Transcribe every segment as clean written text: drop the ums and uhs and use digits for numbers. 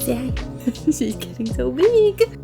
say? She's getting so big.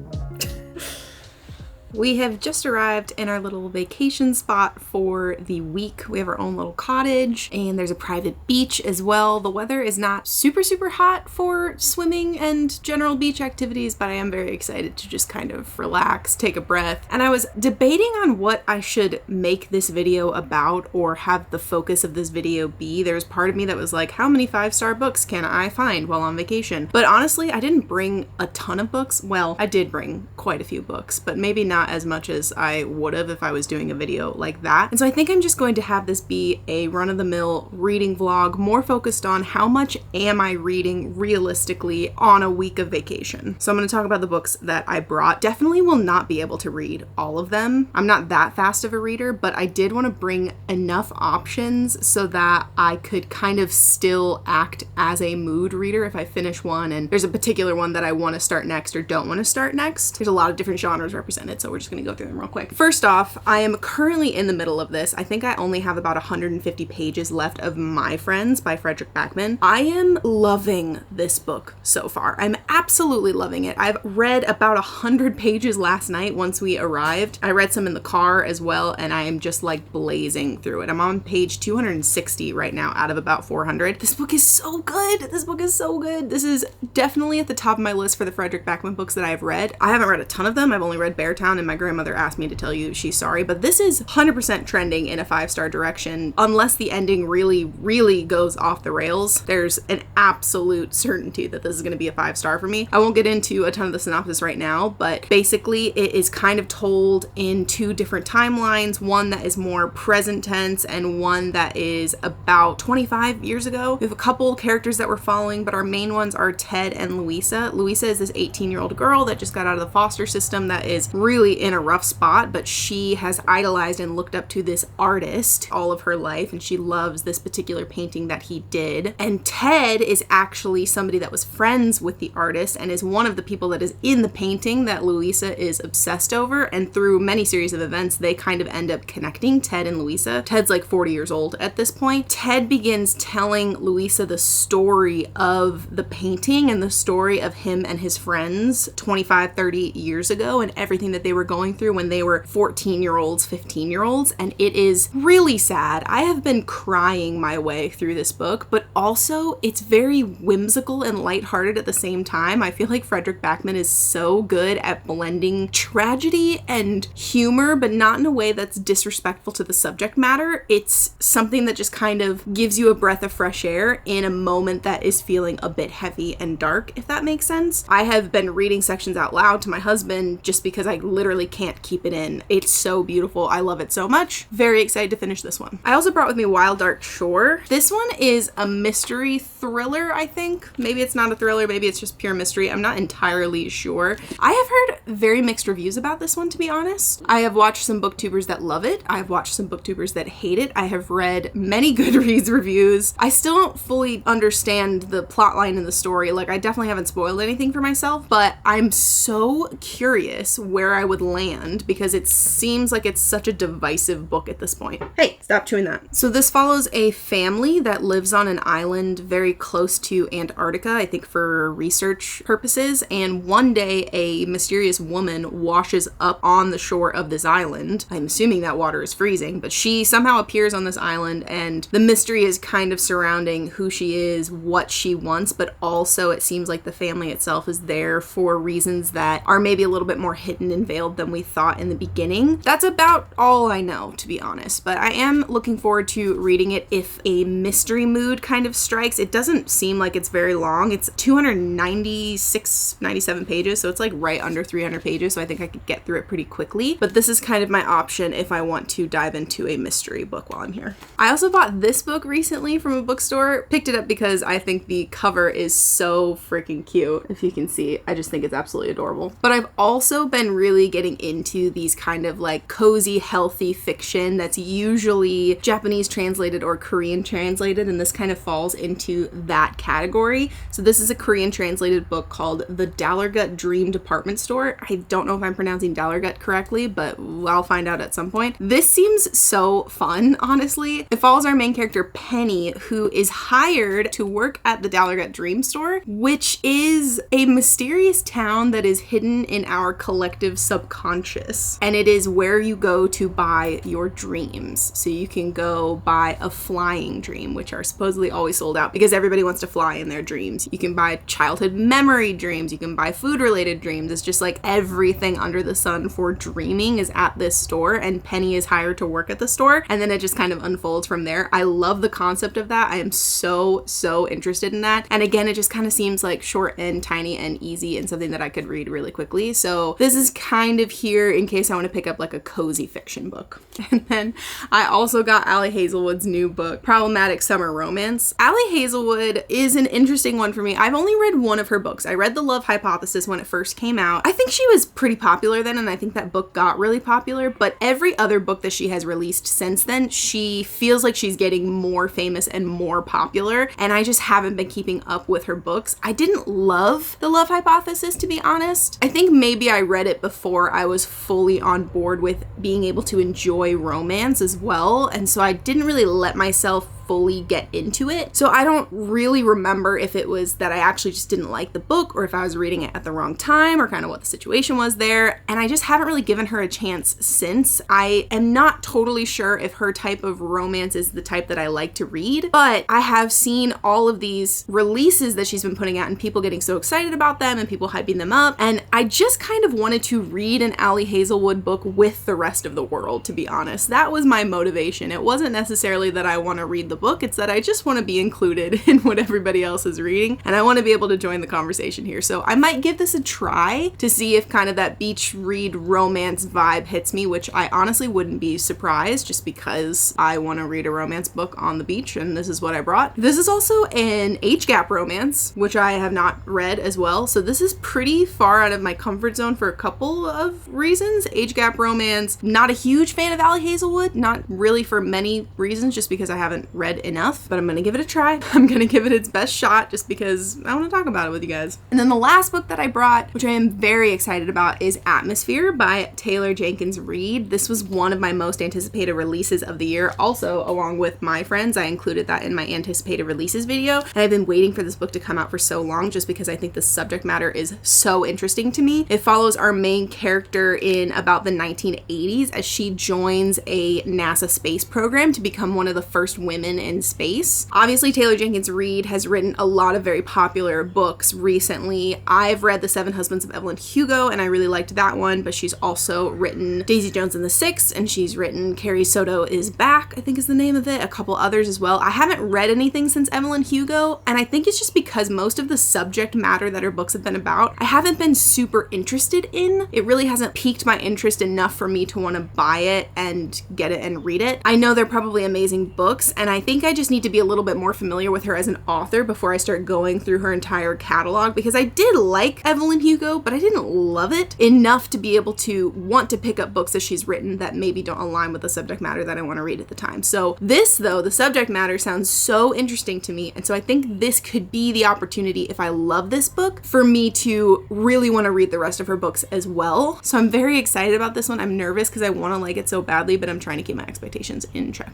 We have just arrived in our little vacation spot for the week. We have our own little cottage and there's a private beach as well. The weather is not super hot for swimming and general beach activities, but I am very excited to just kind of relax, take a breath. And I was debating on what I should make this video about or have the focus of this video be. There's part of me that was like, how many 5-star books can I find while on vacation? But honestly, I didn't bring a ton of books. Well, I did bring quite a few books, but maybe not as much as I would have if I was doing a video like that. And so I think I'm just going to have this be a run-of-the-mill reading vlog, more focused on how much am I reading realistically on a week of vacation. So I'm going to talk about the books that I brought. Definitely will not be able to read all of them. I'm not that fast of a reader, but I did want to bring enough options so that I could kind of still act as a mood reader if I finish one and there's a particular one that I want to start next or don't want to start next. There's a lot of different genres represented, so we're just going to go through them real quick. First off, I am currently in the middle of this. I think I only have about 150 pages left of My Friends by Frederick Bachman. I am loving this book so far. I'm absolutely loving it. I've read about 100 pages last night once we arrived. I read some in the car as well, and I am just like blazing through it. I'm on page 260 right now out of about 400. This book is so good. This book is so good. This is definitely at the top of my list for the Frederick Bachman books that I've read. I haven't read a ton of them. I've only read Beartown, and my grandmother asked me to tell you she's sorry, but this is 100% trending in a 5-star direction. Unless the ending really goes off the rails, there's an absolute certainty that this is going to be a 5-star for me. I won't get into a ton of the synopsis right now, but basically it is kind of told in two different timelines, one that is more present tense and one that is about 25 years ago. We have a couple characters that we're following, but our main ones are Ted and Louisa. Louisa is this 18-year-old girl that just got out of the foster system that is really in a rough spot, but she has idolized and looked up to this artist all of her life, and she loves this particular painting that he did. And Ted is actually somebody that was friends with the artist and is one of the people that is in the painting that Louisa is obsessed over, and through many series of events they kind of end up connecting, Ted and Louisa. Ted's like 40 years old at this point. Ted begins telling Louisa the story of the painting and the story of him and his friends 25-30 years ago and everything that they were going through when they were 14-year-olds, 15-year-olds, and it is really sad. I have been crying my way through this book, but also it's very whimsical and lighthearted at the same time. I feel like Frederick Bachman is so good at blending tragedy and humor, but not in a way that's disrespectful to the subject matter. It's something that just kind of gives you a breath of fresh air in a moment that is feeling a bit heavy and dark, if that makes sense. I have been reading sections out loud to my husband just because I literally can't keep it in. It's so beautiful. I love it so much. Very excited to finish this one. I also brought with me Wild Dark Shore. This one is a mystery thriller, I think. Maybe it's not a thriller, maybe it's just pure mystery. I'm not entirely sure. I have heard very mixed reviews about this one, to be honest. I have watched some booktubers that love it. I've watched some booktubers that hate it. I have read many Goodreads reviews. I still don't fully understand the plotline and the story. Like, I definitely haven't spoiled anything for myself, but I'm so curious where I would land because it seems like it's such a divisive book at this point. Hey, stop chewing that. So this follows a family that lives on an island very close to Antarctica, I think for research purposes, and one day a mysterious woman washes up on the shore of this island. I'm assuming that water is freezing, but she somehow appears on this island, and the mystery is kind of surrounding who she is, what she wants, but also it seems like the family itself is there for reasons that are maybe a little bit more hidden and veiled than we thought in the beginning. That's about all I know, to be honest, but I am looking forward to reading it if a mystery mood kind of strikes. It doesn't seem like it's very long. It's 296, 97 pages, so it's like right under 300 pages, so I think I could get through it pretty quickly, but this is kind of my option if I want to dive into a mystery book while I'm here. I also bought this book recently from a bookstore. Picked it up because I think the cover is so freaking cute. If you can see, I just think it's absolutely adorable. But I've also been really getting into these kind of like cozy, healthy fiction that's usually Japanese translated or Korean translated, and this kind of falls into that category. So this is a Korean translated book called The Dallergut Dream Department Store. I don't know if I'm pronouncing Dallergut correctly, but I'll find out at some point. This seems so fun, honestly. It follows our main character, Penny, who is hired to work at the Dallergut Dream Store, which is a mysterious town that is hidden in our collective subconscious. And it is where you go to buy your dreams. So you can go buy a flying dream, which are supposedly always sold out because everybody wants to fly in their dreams. You can buy childhood memory dreams. You can buy food-related dreams. It's just like everything under the sun for dreaming is at this store, and Penny is hired to work at the store, and then it just kind of unfolds from there. I love the concept of that. I am so interested in that. And again, it just kind of seems like short and tiny and easy and something that I could read really quickly. So this is kind of here in case I want to pick up like a cozy fiction book. And then I also got Ali Hazelwood's new book, Problematic Summer Romance. Ali Hazelwood is an interesting one for me. I've only read one of her books. I read The Love Hypothesis when it first came out. I think she was pretty popular then, and I think that book got really popular, but every other book that she has released since then, she feels like she's getting more famous and more popular, and I just haven't been keeping up with her books. I didn't love The Love Hypothesis, to be honest. I think maybe I read it before I was fully on board with being able to enjoy romance as well, and so I didn't really let myself fully get into it. So I don't really remember if it was that I actually just didn't like the book or if I was reading it at the wrong time or kind of what the situation was there. And I just haven't really given her a chance since. I am not totally sure if her type of romance is the type that I like to read, but I have seen all of these releases that she's been putting out and people getting so excited about them and people hyping them up. And I just kind of wanted to read an Ali Hazelwood book with the rest of the world, to be honest. That was my motivation. It wasn't necessarily that I want to read the book, it's that I just want to be included in what everybody else is reading, and I want to be able to join the conversation here. So I might give this a try to see if kind of that beach read romance vibe hits me, which I honestly wouldn't be surprised just because I want to read a romance book on the beach, and this is what I brought. This is also an age gap romance, which I have not read as well, so this is pretty far out of my comfort zone for a couple of reasons. Age gap romance, not a huge fan of Ali Hazelwood, not really for many reasons, just because I haven't read enough, but I'm gonna give it a try. I'm gonna give it its best shot just because I want to talk about it with you guys. And then the last book that I brought, which I am very excited about, is Atmosphere by Taylor Jenkins Reid. This was one of my most anticipated releases of the year. Also, along with My Friends, I included that in my anticipated releases video, and I've been waiting for this book to come out for so long just because I think the subject matter is so interesting to me. It follows our main character in about the 1980s as she joins a NASA space program to become one of the first women in space. Obviously, Taylor Jenkins Reid has written a lot of very popular books recently. I've read The Seven Husbands of Evelyn Hugo, and I really liked that one, but she's also written Daisy Jones and the Six, and she's written Carrie Soto is Back, I think is the name of it, a couple others as well. I haven't read anything since Evelyn Hugo, and I think it's just because most of the subject matter that her books have been about, I haven't been super interested in. It really hasn't piqued my interest enough for me to want to buy it and get it and read it. I know they're probably amazing books, and I think I just need to be a little bit more familiar with her as an author before I start going through her entire catalog, because I did like Evelyn Hugo, but I didn't love it enough to be able to want to pick up books that she's written that maybe don't align with the subject matter that I want to read at the time. So this, though, the subject matter sounds so interesting to me, and so I think this could be the opportunity, if I love this book, for me to really want to read the rest of her books as well. So I'm very excited about this one. I'm nervous because I want to like it so badly, but I'm trying to keep my expectations in check.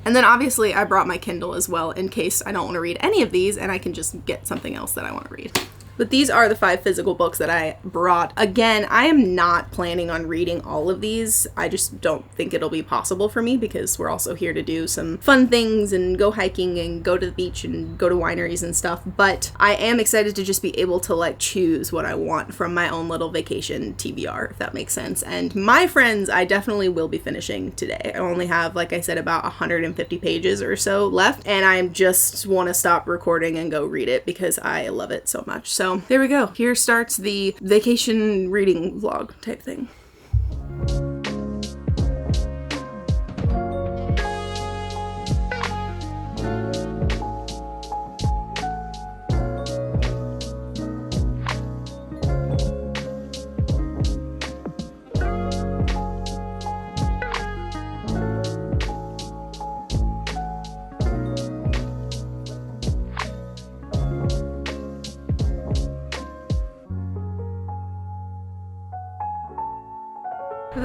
And then obviously I brought my Kindle as well in case I don't want to read any of these and I can just get something else that I want to read. But these are the 5 physical books that I brought. Again, I am not planning on reading all of these. I just don't think it'll be possible for me because we're also here to do some fun things and go hiking and go to the beach and go to wineries and stuff. But I am excited to just be able to like choose what I want from my own little vacation TBR, if that makes sense. And My Friends, I definitely will be finishing today. I only have, like I said, about 150 pages or so left, and I just want to stop recording and go read it because I love it so much. So there we go. Here starts the vacation reading vlog type thing.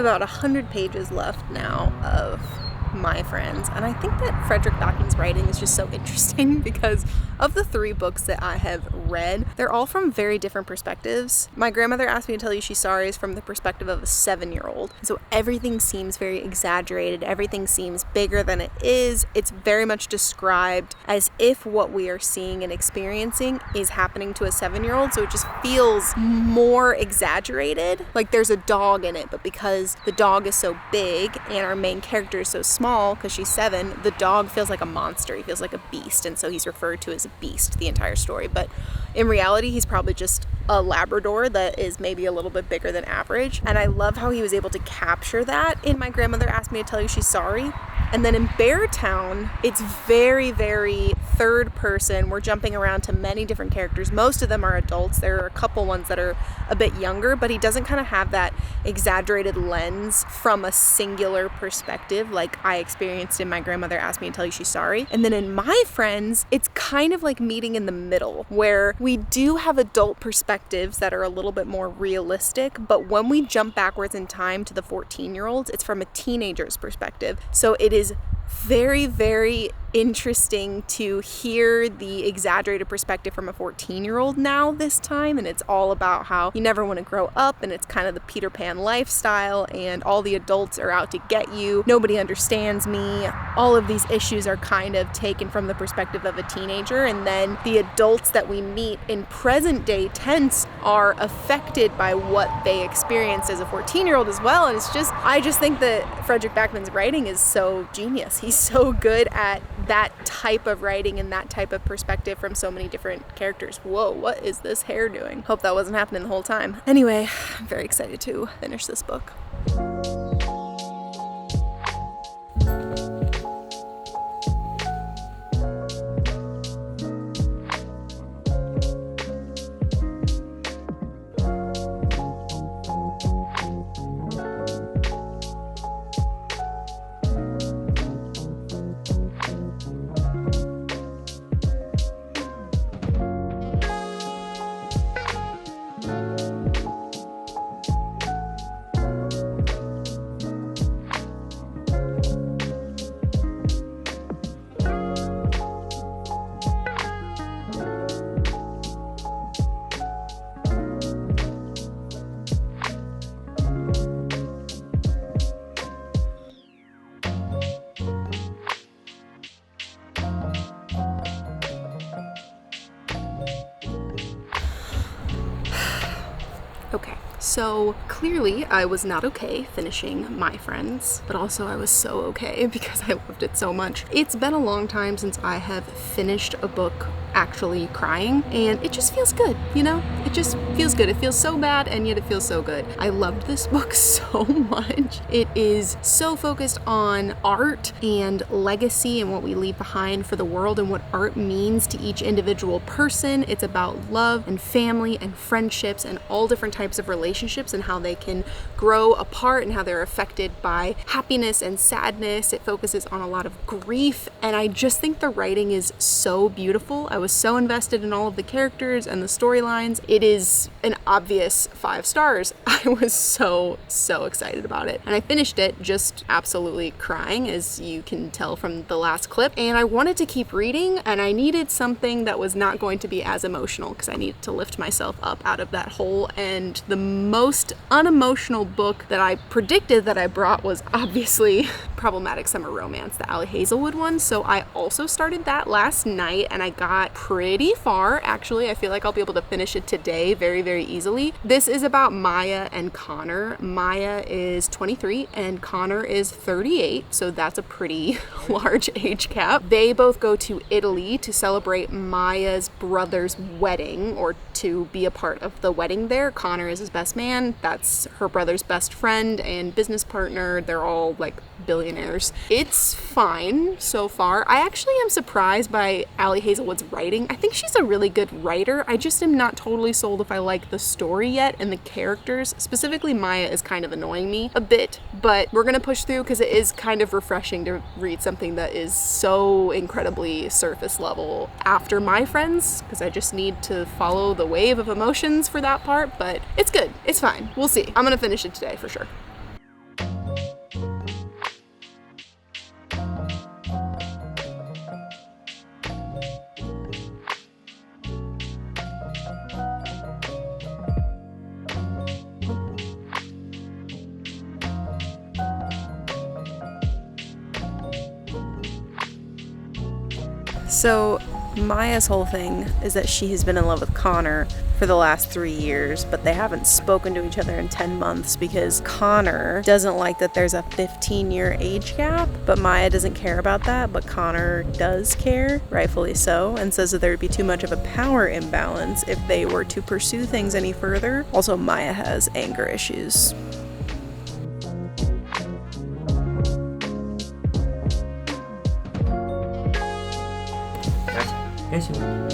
have about 100 pages left now of My Friends, and I think that Frederick Bachman's writing is just so interesting because of the 3 books that I have read, they're all from very different perspectives. My Grandmother Asked Me to Tell You She's Sorry is from the perspective of a 7-year-old, so everything seems very exaggerated, everything seems bigger than it is. It's very much described as if what we are seeing and experiencing is happening to a 7-year-old, so it just feels more exaggerated. Like there's a dog in it, but because the dog is so big and our main character is so small, because she's 7, the dog feels like a monster. He feels like a beast, and so he's referred to as a beast the entire story. But in reality, he's probably just a Labrador that is maybe a little bit bigger than average. And I love how he was able to capture that in My Grandmother Asked Me to Tell You She's Sorry. And then in Beartown, it's very, very third person. We're jumping around to many different characters. Most of them are adults. There are a couple ones that are a bit younger, but he doesn't kind of have that exaggerated lens from a singular perspective like I experienced in My Grandmother Asked Me to Tell You She's Sorry. And then in My Friends, it's kind of like meeting in the middle, where we do have adult perspectives that are a little bit more realistic, but when we jump backwards in time to the 14-year-olds, it's from a teenager's perspective. So it is very, very interesting to hear the exaggerated perspective from a 14-year-old now this time, and it's all about how you never want to grow up, and it's kind of the Peter Pan lifestyle, and all the adults are out to get you, nobody understands me. All of these issues are kind of taken from the perspective of a teenager, and then the adults that we meet in present day tense are affected by what they experienced as a 14-year-old as well. And it's just, I just think that Frederick Bachman's writing is so genius. He's so good at that type of writing and that type of perspective from so many different characters. Whoa, what is this hair doing? Hope that wasn't happening the whole time. Anyway, I'm very excited to finish this book. Okay, so clearly I was not okay finishing My Friends, but also I was so okay because I loved it so much. It's been a long time since I have finished a book actually crying, and it just feels good, you know? It just feels good. It feels so bad, and yet it feels so good. I loved this book so much. It is so focused on art and legacy and what we leave behind for the world and what art means to each individual person. It's about love and family and friendships and all different types of relationships and how they can grow apart and how they're affected by happiness and sadness. It focuses on a lot of grief, and I just think the writing is so beautiful. I was so invested in all of the characters and the storylines. It is an obvious 5 stars. I was so excited about it. And I finished it just absolutely crying, as you can tell from the last clip. And I wanted to keep reading, and I needed something that was not going to be as emotional because I needed to lift myself up out of that hole. And the most unemotional book that I predicted that I brought was obviously Problematic Summer Romance, the Ali Hazelwood one. So I also started that last night, and I got pretty far. Actually, I feel like I'll be able to finish it today very, very easily. This is about Maya and Connor. Maya is 23 and Connor is 38, so that's a pretty large age gap. They both go to Italy to celebrate Maya's brother's wedding, or to be a part of the wedding there. Connor is his best man. That's her brother's best friend and business partner. They're all like billionaires. It's fine so far. I actually am surprised by Ali Hazelwood's writing. I think she's a really good writer. I just am not totally sold if I like the story yet, and the characters, specifically Maya, is kind of annoying me a bit, but we're gonna push through because it is kind of refreshing to read something that is so incredibly surface level after My Friends, because I just need to follow the wave of emotions for that part, but it's good. It's fine. We'll see. I'm gonna finish it today for sure. So Maya's whole thing is that she has been in love with Connor for the last 3 years, but they haven't spoken to each other in 10 months because Connor doesn't like that there's a 15-year age gap, but Maya doesn't care about that, but Connor does care, rightfully so, and says that there would be too much of a power imbalance if they were to pursue things any further. Also, Maya has anger issues. Yes, you are.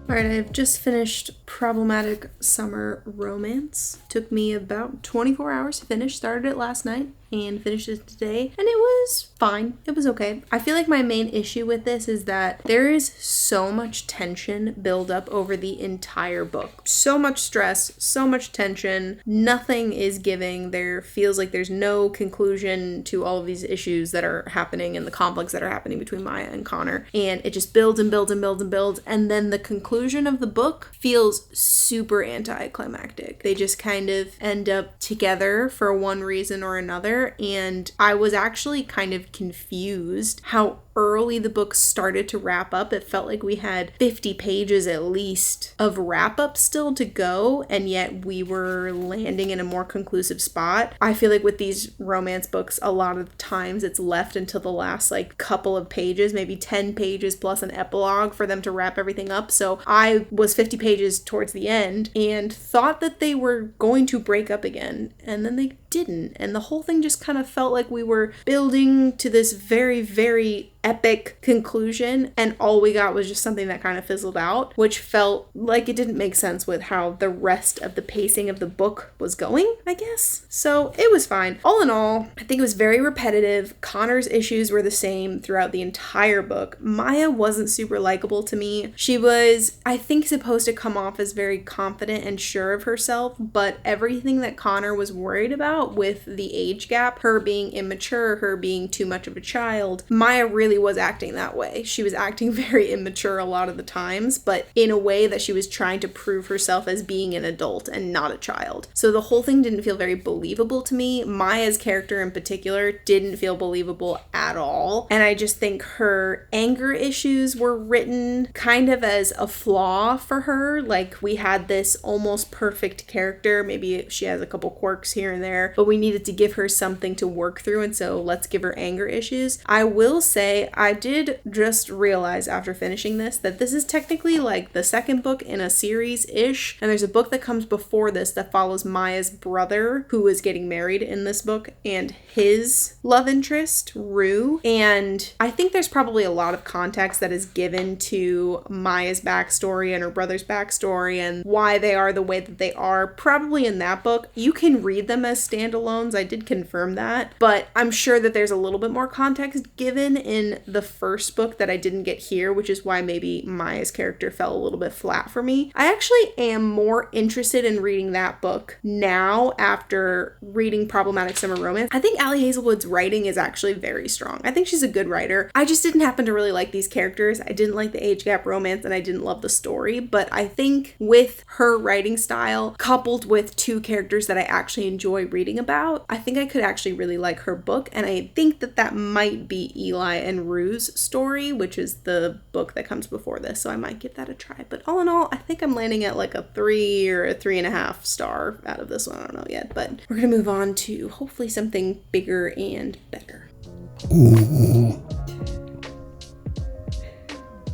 Alright, I've just finished Problematic Summer Romance. Took me about 24 hours to finish. Started it last night and finished it today, and it was fine. It was okay. I feel like my main issue with this is that there is so much tension build up over the entire book. So much stress, so much tension. Nothing is giving. There feels like there's no conclusion to all of these issues that are happening and the conflicts that are happening between Maya and Connor. And it just builds and builds and builds and builds. And then the conclusion of the book feels super anticlimactic. They just kind of end up together for one reason or another. And I was actually kind of confused how early the book started to wrap up. It felt like we had 50 pages at least of wrap up still to go, and yet we were landing in a more conclusive spot. I feel like with these romance books, a lot of times it's left until the last like couple of pages, maybe 10 pages plus an epilogue for them to wrap everything up. So I was 50 pages towards the end and thought that they were going to break up again, and then they didn't. And the whole thing just kind of felt like we were building to this very, very epic conclusion, and all we got was just something that kind of fizzled out, which felt like it didn't make sense with how the rest of the pacing of the book was going, I guess. So it was fine. All in all, I think it was very repetitive. Connor's issues were the same throughout the entire book. Maya wasn't super likable to me. She was, I think, supposed to come off as very confident and sure of herself, but everything that Connor was worried about with the age gap, her being immature, her being too much of a child, Maya really was acting that way. She was acting very immature a lot of the times, but in a way that she was trying to prove herself as being an adult and not a child. So the whole thing didn't feel very believable to me. Maya's character in particular didn't feel believable at all. And I just think her anger issues were written kind of as a flaw for her. Like, we had this almost perfect character. Maybe she has a couple quirks here and there, but we needed to give her something to work through, and so let's give her anger issues. I will say I did just realize after finishing this that this is technically like the second book in a series-ish, and there's a book that comes before this that follows Maya's brother, who is getting married in this book, and his love interest, Rue. And I think there's probably a lot of context that is given to Maya's backstory and her brother's backstory and why they are the way that they are, probably in that book. You can read them as standalones, I did confirm that, but I'm sure that there's a little bit more context given in the first book that I didn't get here, which is why maybe Maya's character fell a little bit flat for me. I actually am more interested in reading that book now after reading Problematic Summer Romance. I think Allie Hazelwood's writing is actually very strong. I think she's a good writer. I just didn't happen to really like these characters. I didn't like the age gap romance, and I didn't love the story, but I think with her writing style coupled with two characters that I actually enjoy reading about, I think I could actually really like her book, and I think that that might be Eli and Rue's story, which is the book that comes before this, so I might give that a try. But all in all, I think I'm landing at like a 3 or a 3.5 star out of this one. I don't know yet, but we're gonna move on to hopefully something bigger and better.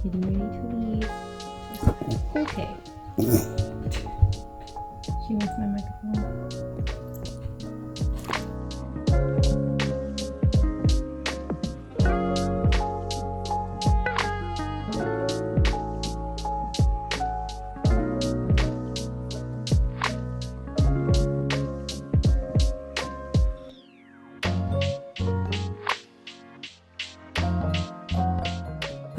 Getting ready to leave. Okay. She wants my microphone.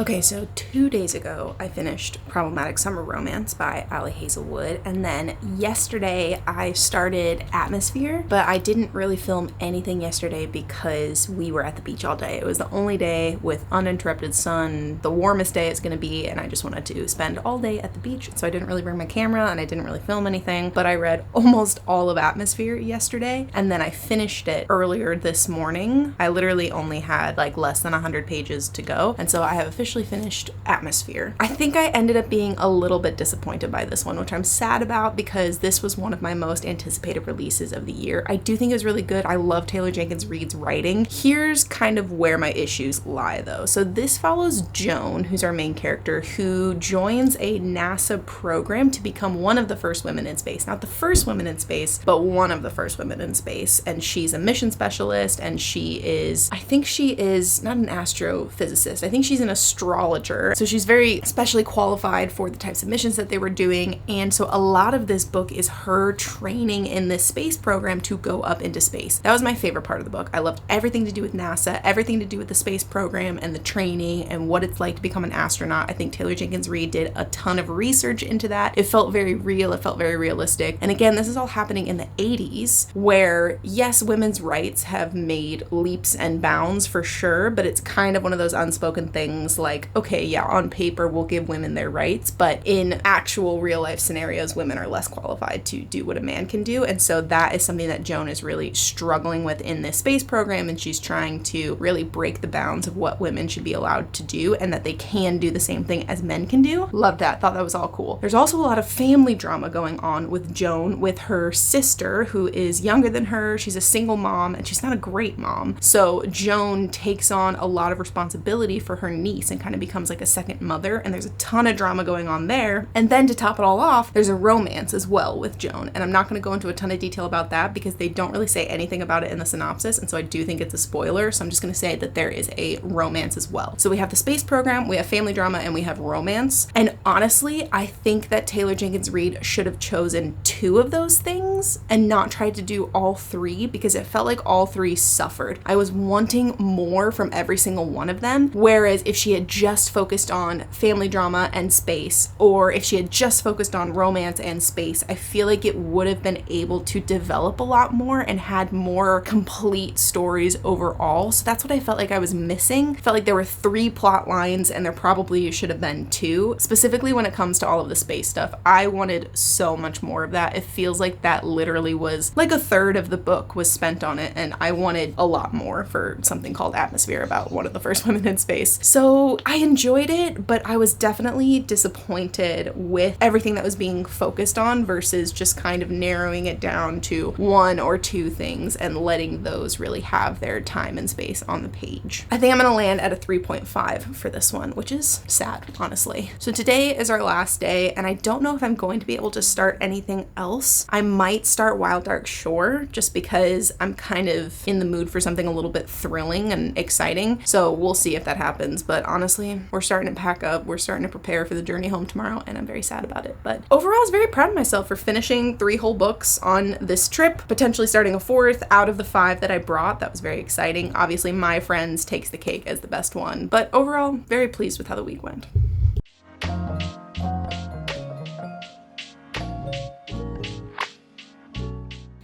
Okay, so 2 days ago, I finished Problematic Summer Romance by Ali Hazelwood, and then yesterday I started Atmosphere, but I didn't really film anything yesterday because we were at the beach all day. It was the only day with uninterrupted sun, the warmest day it's gonna be, and I just wanted to spend all day at the beach, so I didn't really bring my camera, and I didn't really film anything, but I read almost all of Atmosphere yesterday, and then I finished it earlier this morning. I literally only had like less than 100 pages to go, and so I have officially finished Atmosphere. I think I ended up being a little bit disappointed by this one, which I'm sad about because this was one of my most anticipated releases of the year. I do think it was really good. I love Taylor Jenkins Reid's writing. Here's kind of where my issues lie though. So this follows Joan, who's our main character, who joins a NASA program to become one of the first women in space. Not the first woman in space, but one of the first women in space. And she's a mission specialist, and I think she is not an astrophysicist. I think she's an astrologer. So she's very specially qualified for the types of missions that they were doing. And so a lot of this book is her training in this space program to go up into space. That was my favorite part of the book. I loved everything to do with NASA, everything to do with the space program and the training and what it's like to become an astronaut. I think Taylor Jenkins Reid did a ton of research into that. It felt very real. It felt very realistic. And again, this is all happening in the 80s where, yes, women's rights have made leaps and bounds for sure, but it's kind of one of those unspoken things like, okay, yeah, on paper we'll give women their rights, but in actual real life scenarios, women are less qualified to do what a man can do. And so that is something that Joan is really struggling with in this space program, and she's trying to really break the bounds of what women should be allowed to do and that they can do the same thing as men can do. Loved that. Thought that was all cool. There's also a lot of family drama going on with Joan, with her sister who is younger than her. She's a single mom and she's not a great mom. So Joan takes on a lot of responsibility for her niece and kind of becomes like a second mother, and there's a ton of drama going on there. And then to top it all off, there's a romance as well with Joan, and I'm not going to go into a ton of detail about that because they don't really say anything about it in the synopsis, and so I do think it's a spoiler, so I'm just going to say that there is a romance as well. So we have the space program, we have family drama, and we have romance. And honestly, I think that Taylor Jenkins Reid should have chosen 2 of those things and not tried to do all 3, because it felt like all 3 suffered. I was wanting more from every single one of them, whereas if she had just focused on family drama and space, or if she had just focused on romance and space, I feel like it would have been able to develop a lot more and had more complete stories overall. So that's what I felt like I was missing. I felt like there were 3 plot lines and there probably should have been 2, specifically when it comes to all of the space stuff. I wanted so much more of that. It feels like that literally was like a third of the book was spent on it, and I wanted a lot more for something called Atmosphere about one of the first women in space. So I enjoyed it, but I was definitely disappointed with everything that was being focused on versus just kind of narrowing it down to 1 or 2 things and letting those really have their time and space on the page. I think I'm gonna land at a 3.5 for this one, which is sad, honestly. So today is our last day, and I don't know if I'm going to be able to start anything else. I might start Wild Dark Shore just because I'm kind of in the mood for something a little bit thrilling and exciting. So we'll see if that happens. But honestly, we're starting to pack up. We're starting to prepare for the journey home tomorrow, and I'm very sad about it. But overall, I was very proud of myself for finishing 3 whole books on this trip, potentially starting a 4th out of the 5 that I brought. That was very exciting. Obviously, My Friends takes the cake as the best one, but overall, very pleased with how the week went.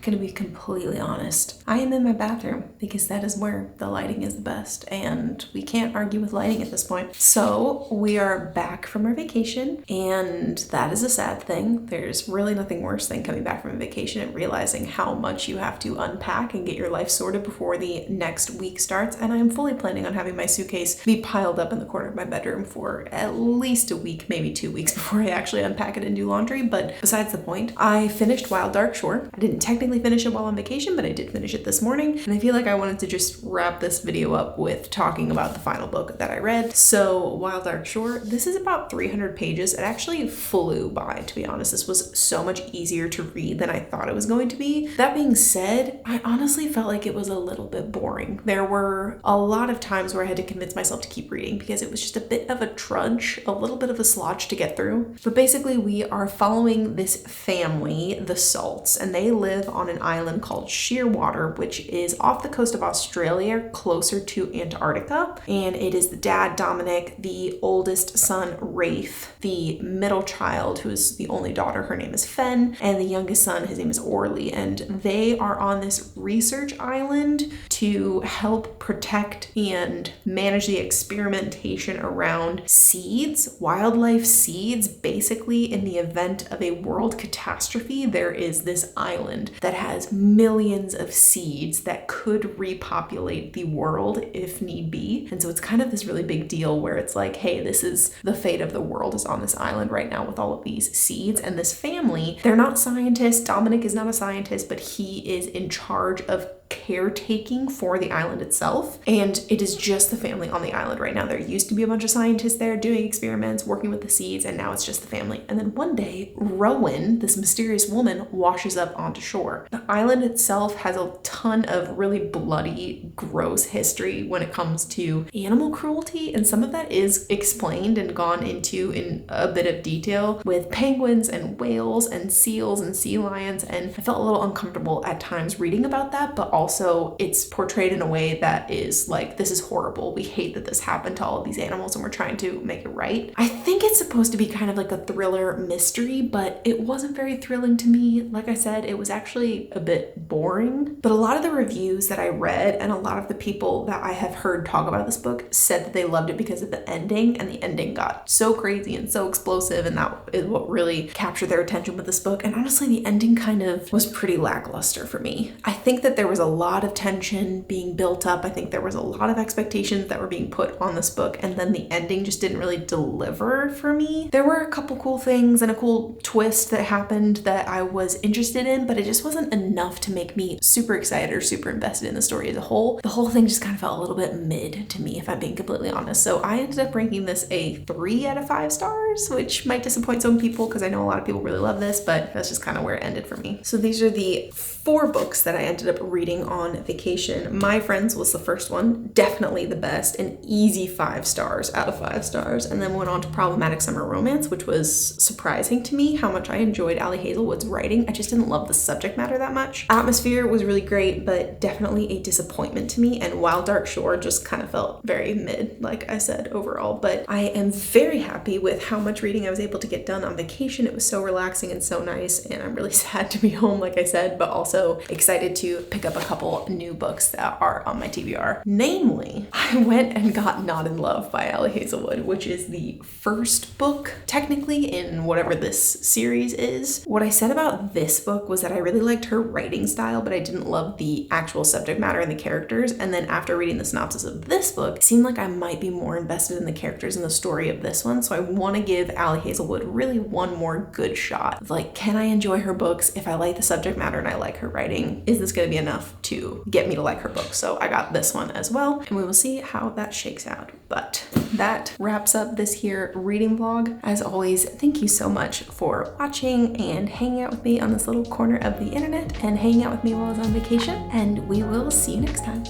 Gonna be completely honest, I am in my bathroom because that is where the lighting is the best, and we can't argue with lighting at this point. So we are back from our vacation, and that is a sad thing. There's really nothing worse than coming back from a vacation and realizing how much you have to unpack and get your life sorted before the next week starts. And I am fully planning on having my suitcase be piled up in the corner of my bedroom for at least a week, maybe 2 weeks before I actually unpack it and do laundry. But besides the point, I finished Wild Dark Shore. I didn't technically finish it while on vacation, but I did finish it this morning, and I feel like I wanted to just wrap this video up with talking about the final book that I read. So Wild Dark Shore, this is about 300 pages. It actually flew by, to be honest. This was so much easier to read than I thought it was going to be. That being said, I honestly felt like it was a little bit boring. There were a lot of times where I had to convince myself to keep reading because it was just a bit of a trudge, a little bit of a slodge to get through. But basically, we are following this family, the Salts, and they live on an island called Shearwater, daughter, which is off the coast of Australia, closer to Antarctica. And it is the dad, Dominic, the oldest son, Rafe, the middle child, who is the only daughter, her name is Fen, and the youngest son, his name is Orly. And they are on this research island to help protect and manage the experimentation around seeds, wildlife seeds. Basically, in the event of a world catastrophe, there is this island that has millions of seeds that could repopulate the world if need be. And so it's kind of this really big deal where it's like, hey, this is the fate of the world is on this island right now with all of these seeds. And this family, they're not scientists. Dominic is not a scientist, but he is in charge of caretaking for the island itself, and it is just the family on the island right now. There used to be a bunch of scientists there doing experiments, working with the seeds, and now it's just the family. And then one day, Rowan, this mysterious woman, washes up onto shore. The island itself has a ton of really bloody, gross history when it comes to animal cruelty, and some of that is explained and gone into in a bit of detail with penguins and whales and seals and sea lions, and I felt a little uncomfortable at times reading about that, but also it's portrayed in a way that is like, this is horrible. We hate that this happened to all of these animals and we're trying to make it right. I think it's supposed to be kind of like a thriller mystery, but it wasn't very thrilling to me. Like I said, it was actually a bit boring. But a lot of the reviews that I read and a lot of the people that I have heard talk about this book said that they loved it because of the ending, and the ending got so crazy and so explosive, and that is what really captured their attention with this book. And honestly, the ending kind of was pretty lackluster for me. I think that there was a lot of tension being built up. I think there was a lot of expectations that were being put on this book, and then the ending just didn't really deliver for me. There were a couple cool things and a cool twist that happened that I was interested in, but it just wasn't enough to make me super excited or super invested in the story as a whole. The whole thing just kind of felt a little bit mid to me, if I'm being completely honest. So I ended up ranking this a 3 out of 5 stars, which might disappoint some people because I know a lot of people really love this, but that's just kind of where it ended for me. So these are the 4 books that I ended up reading on vacation. My Friends was the first one, definitely the best, an easy 5 stars out of 5 stars, and then went on to Problematic Summer Romance, which was surprising to me how much I enjoyed Ali Hazelwood's writing. I just didn't love the subject matter that much. Atmosphere was really great, but definitely a disappointment to me, and Wild Dark Shore just kind of felt very mid, like I said, overall. But I am very happy with how much reading I was able to get done on vacation. It was so relaxing and so nice, and I'm really sad to be home, like I said, but also excited to pick up a couple new books that are on my TBR. Namely, I went and got Not in Love by Ali Hazelwood, which is the first book technically in whatever this series is. What I said about this book was that I really liked her writing style, but I didn't love the actual subject matter and the characters. And then after reading the synopsis of this book, it seemed like I might be more invested in the characters and the story of this one. So I want to give Ali Hazelwood really one more good shot. Like, can I enjoy her books? If I like the subject matter and I like her writing, is this going to be enough to get me to like her book? So I got this one as well, and we will see how that shakes out. But that wraps up this here reading vlog. As always, thank you so much for watching and hanging out with me on this little corner of the internet and hanging out with me while I was on vacation, and we will see you next time.